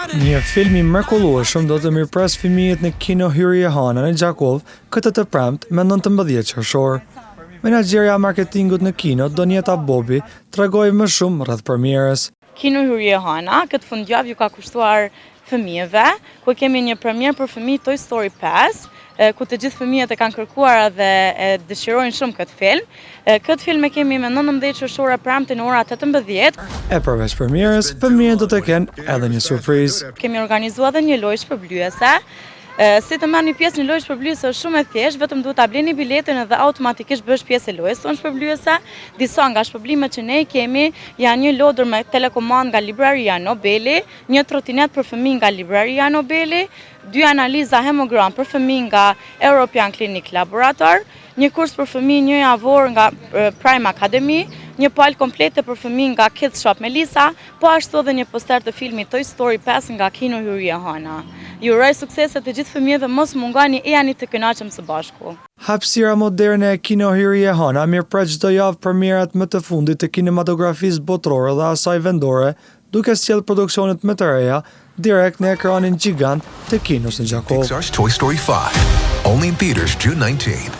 Një film I mrekullueshëm do të mirëpres fëmijët në kino hyrje Hana në Gjakov këtë të premtë me 19 qershor. Menaxherja e marketingut në kino, Donjeta Bobi, tregoi më shumë rreth premierës. Kino hyrje Hana këtë fundjavë ju ka kushtuar fëmijëve, ku kemi një premier për fëmijë Toy Story 5, ku të gjithë fëmijët e kanë kërkuar dhe e dëshirojnë shumë këtë film. Këtë film e kemi me 19 qershor premte në ora 18. E përveç premierës, fëmijët do të kenë edhe një surprizë. Kemi organizuar edhe një lojë shpërblyese. Si të marrni pjesë në lojë shpërblyese është shumë e thjeshtë, vetëm duhet ta bleni biletën dhe automatikisht bësh pjesë e lojës tonë shpërblyese. Disa nga shpërblimet që ne kemi janë një lodër me telekomand nga Libraria Nobeli, një trotinet për fëmijë nga Libraria Nobeli, 2 analiza hemogram për fëmijë nga European Clinic Laborator, një kurs për fëmijë një javor nga Prime Academy, një palë komplete për fëmijë nga Kids Shop Melisa, po ashtu edhe një poster të filmit Toy Story 5 nga Kino Hyrje Hana. Ju uroj suksese të gjithë fëmijëve, mos mungani e jani të kënaqëm së bashku. Hapësira moderne e Kino Hyrje Hana mirëpret çdo javë premierat më të fundit të kinematografisë botërore dhe asaj vendore, duke sjellë produksionet më të reja direkt në ekranin gjigant të kinos në Gjakov. Pixar's Toy Story 5, only in theaters June 19th.